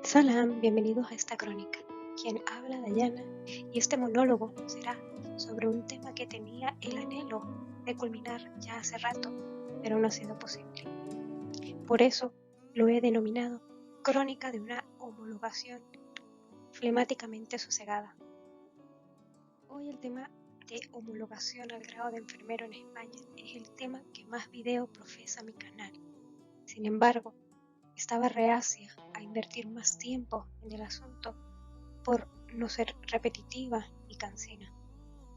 Salam, bienvenidos a esta crónica. Quien habla, Dayana, y este monólogo será sobre un tema que tenía el anhelo de culminar ya hace rato, pero no ha sido posible. Por eso lo he denominado Crónica de una homologación flemáticamente sosegada. Hoy el tema de homologación al grado de enfermero en España es el tema que más video profesa mi canal. Sin embargo, estaba reacia a invertir más tiempo en el asunto por no ser repetitiva y cansina.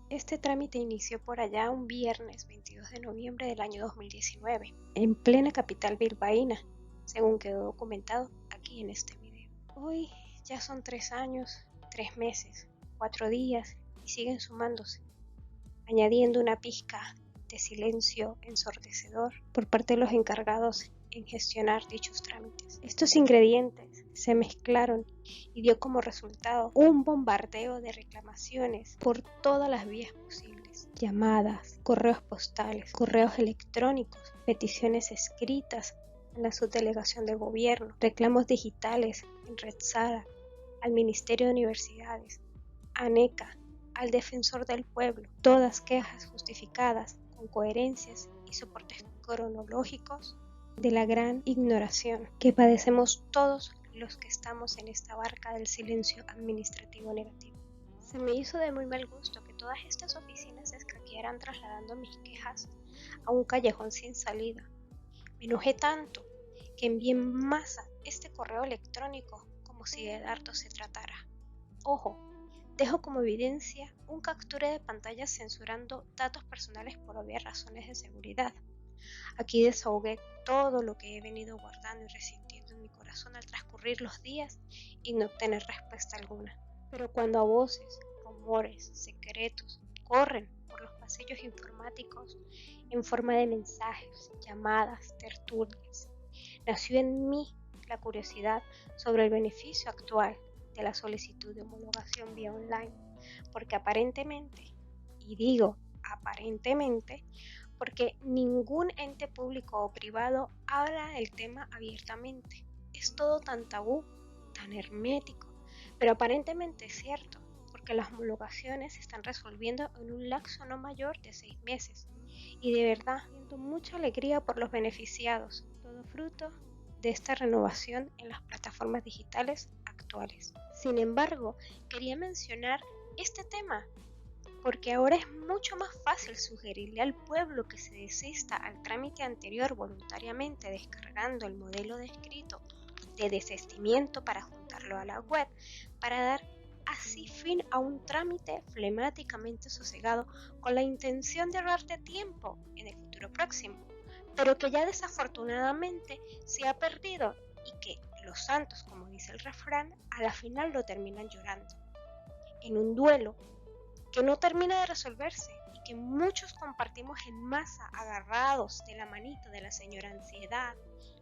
Este trámite inició por allá un viernes 22 de noviembre del año 2019, en plena capital bilbaína, según quedó documentado aquí en este video. Hoy ya son 3 años, 3 meses, 4 días y siguen sumándose, añadiendo una pizca de silencio ensordecedor por parte de los encargados en gestionar dichos trámites. Estos ingredientes se mezclaron y dio como resultado un bombardeo de reclamaciones por todas las vías posibles: llamadas, correos postales, correos electrónicos, peticiones escritas en la subdelegación de gobierno, reclamos digitales en Red Sara, al Ministerio de Universidades, a NECA, al Defensor del Pueblo, todas quejas justificadas con coherencias y soportes cronológicos de la gran ignoración que padecemos todos los que estamos en esta barca del silencio administrativo negativo. Se me hizo de muy mal gusto que todas estas oficinas se escaquearan trasladando mis quejas a un callejón sin salida. Me enojé tanto que envié en masa este correo electrónico como si de dardos se tratara. Ojo, dejo como evidencia un captura de pantalla censurando datos personales por obvias razones de seguridad. Aquí desahogué todo lo que he venido guardando y resintiendo en mi corazón al transcurrir los días y no obtener respuesta alguna. Pero cuando a voces, rumores, secretos corren por los pasillos informáticos en forma de mensajes, llamadas, tertulias, nació en mí la curiosidad sobre el beneficio actual de la solicitud de homologación vía online, porque aparentemente, y digo aparentemente, porque ningún ente público o privado habla del tema abiertamente. Es todo tan tabú, tan hermético, pero aparentemente es cierto, porque las homologaciones se están resolviendo en un lapso no mayor de 6 meses. Y de verdad, siento mucha alegría por los beneficiados, todo fruto de esta renovación en las plataformas digitales actuales. Sin embargo, quería mencionar este tema porque ahora es mucho más fácil sugerirle al pueblo que se desista al trámite anterior voluntariamente descargando el modelo descrito de desistimiento para juntarlo a la web, para dar así fin a un trámite flemáticamente sosegado con la intención de ahorrarte tiempo en el futuro próximo, pero que ya desafortunadamente se ha perdido y que los santos, como dice el refrán, a la final lo terminan llorando. En un duelo que no termina de resolverse y que muchos compartimos en masa agarrados de la manito de la señora ansiedad,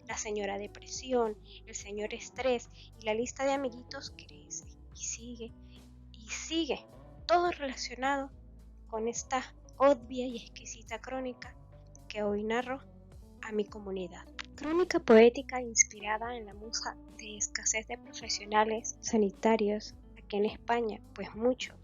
la señora depresión, el señor estrés y la lista de amiguitos crece y sigue, todo relacionado con esta obvia y exquisita crónica que hoy narro a mi comunidad. Crónica poética inspirada en la musa de escasez de profesionales sanitarios aquí en España, pues muchos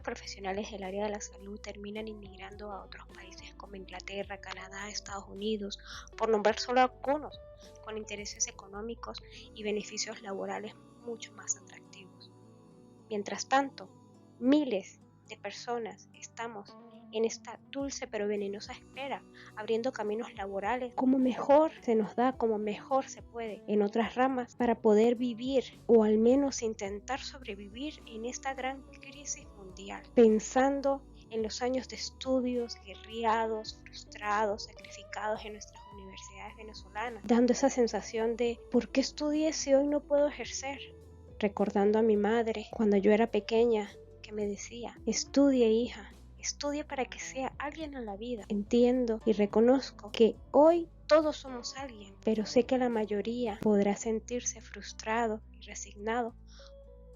profesionales del área de la salud terminan inmigrando a otros países como Inglaterra, Canadá, Estados Unidos, por nombrar solo algunos, con intereses económicos y beneficios laborales mucho más atractivos. Mientras tanto, miles de personas estamos en esta dulce pero venenosa espera, abriendo caminos laborales como mejor se nos da, como mejor se puede en otras ramas, para poder vivir o al menos intentar sobrevivir en esta gran crisis mundial, pensando en los años de estudios guerreados, frustrados, sacrificados en nuestras universidades venezolanas, dando esa sensación de ¿por qué estudié si hoy no puedo ejercer? Recordando a mi madre cuando yo era pequeña, que me decía: estudie, hija, estudie para que sea alguien en la vida. Entiendo y reconozco que hoy todos somos alguien, pero sé que la mayoría podrá sentirse frustrado y resignado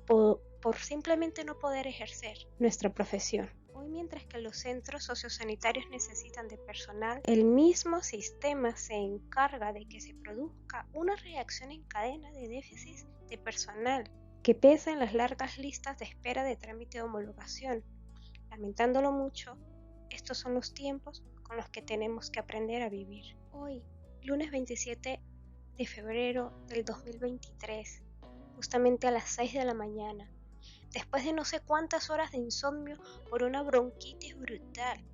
por simplemente no poder ejercer nuestra profesión. Hoy, mientras que los centros sociosanitarios necesitan de personal, el mismo sistema se encarga de que se produzca una reacción en cadena de déficit de personal que pesa en las largas listas de espera de trámite de homologación. Lamentándolo mucho, estos son los tiempos con los que tenemos que aprender a vivir. Hoy, lunes 27 de febrero del 2023, justamente a las 6 de la mañana, después de no sé cuántas horas de insomnio por una bronquitis brutal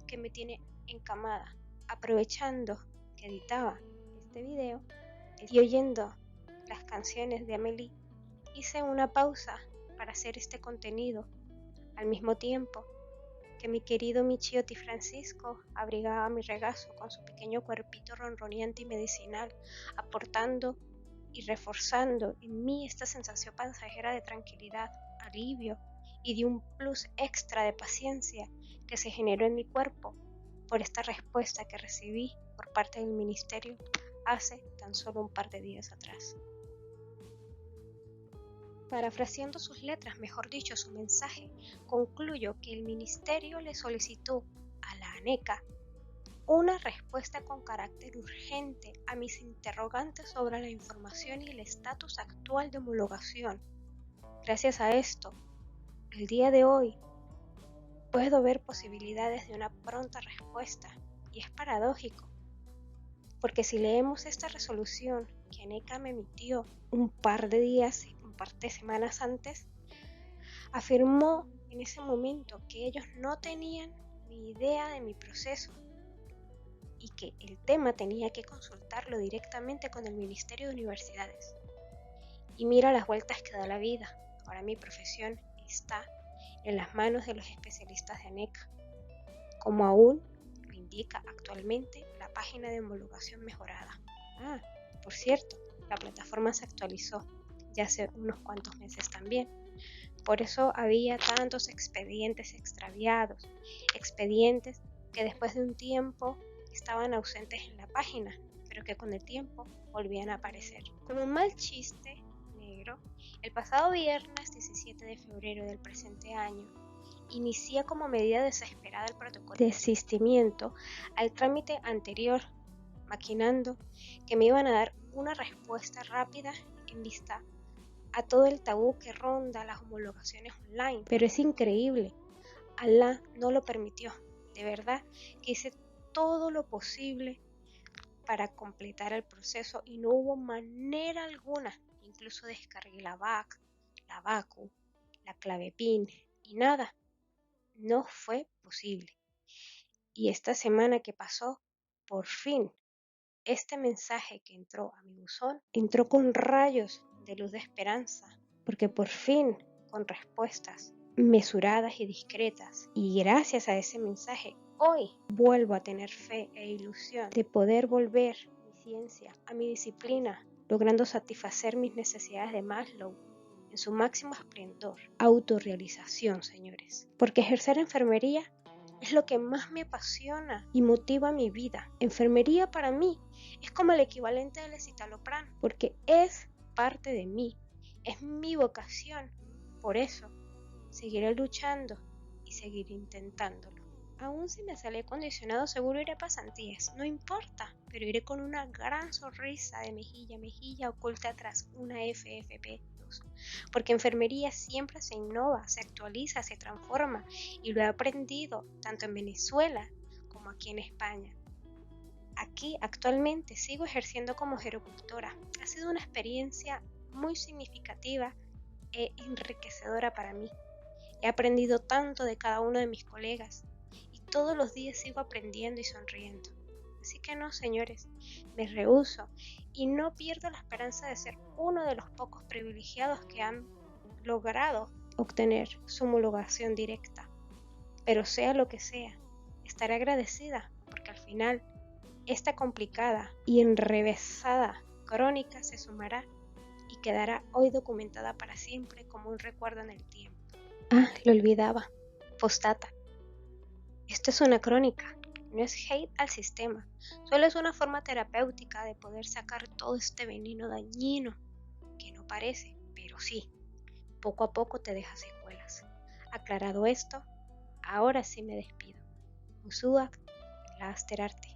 que me tiene encamada, aprovechando que editaba este video y oyendo las canciones de Amelie, hice una pausa para hacer este contenido, al mismo tiempo que mi querido Michiotti Francisco abrigaba mi regazo con su pequeño cuerpito ronroneante y medicinal, aportando y reforzando en mí esta sensación pasajera de tranquilidad, alivio y de un plus extra de paciencia que se generó en mi cuerpo por esta respuesta que recibí por parte del ministerio hace tan solo un par de días atrás. Parafraseando sus letras, mejor dicho, su mensaje, concluyo que el ministerio le solicitó a la ANECA una respuesta con carácter urgente a mis interrogantes sobre la información y el estatus actual de homologación. Gracias a esto, el día de hoy, puedo ver posibilidades de una pronta respuesta, y es paradójico, porque si leemos esta resolución que ANECA me emitió un par de semanas antes, afirmó en ese momento que ellos no tenían ni idea de mi proceso y que el tema tenía que consultarlo directamente con el Ministerio de Universidades. Y mira las vueltas que da la vida. Ahora mi profesión está en las manos de los especialistas de ANECA, como aún lo indica actualmente la página de homologación mejorada. Por cierto, la plataforma se actualizó ya hace unos cuantos meses también. Por eso había tantos expedientes extraviados, expedientes que después de un tiempo estaban ausentes en la página, pero que con el tiempo volvían a aparecer. Como un mal chiste negro, el pasado viernes 17 de febrero del presente año, inicié como medida desesperada el protocolo de desistimiento al trámite anterior, maquinando que me iban a dar una respuesta rápida en vista a todo el tabú que ronda las homologaciones online. Pero es increíble, Alá no lo permitió. De verdad que hice todo lo posible para completar el proceso y no hubo manera alguna. Incluso descargué la BAC, la BACU, la clave PIN y nada. No fue posible. Y esta semana que pasó, por fin, este mensaje que entró a mi buzón entró con rayos de luz de esperanza, porque por fin, con respuestas mesuradas y discretas, y gracias a ese mensaje, hoy vuelvo a tener fe e ilusión de poder volver a mi ciencia, a mi disciplina, logrando satisfacer mis necesidades de Maslow en su máximo esplendor. Autorrealización, señores. Porque ejercer enfermería es lo que más me apasiona y motiva mi vida. Enfermería para mí es como el equivalente del escitalopram, porque es parte de mí, es mi vocación. Por eso, seguiré luchando y seguiré intentándolo. Aún si me sale acondicionado, seguro iré a pasantías, no importa, pero iré con una gran sonrisa de mejilla a mejilla oculta tras una FFP2, porque enfermería siempre se innova, se actualiza, se transforma, y lo he aprendido tanto en Venezuela como aquí en España. Aquí actualmente sigo ejerciendo como gerocultora. Ha sido una experiencia muy significativa e enriquecedora para mí. He aprendido tanto de cada uno de mis colegas y todos los días sigo aprendiendo y sonriendo. Así que no, señores, me rehúso y no pierdo la esperanza de ser uno de los pocos privilegiados que han logrado obtener su homologación directa. Pero sea lo que sea, estaré agradecida porque al final esta complicada y enrevesada crónica se sumará y quedará hoy documentada para siempre como un recuerdo en el tiempo. Lo olvidaba. Postdata. Esto es una crónica, no es hate al sistema, solo es una forma terapéutica de poder sacar todo este veneno dañino que no parece, pero sí, poco a poco te deja secuelas. Aclarado esto, Ahora sí me despido. Usuak Lasterarte.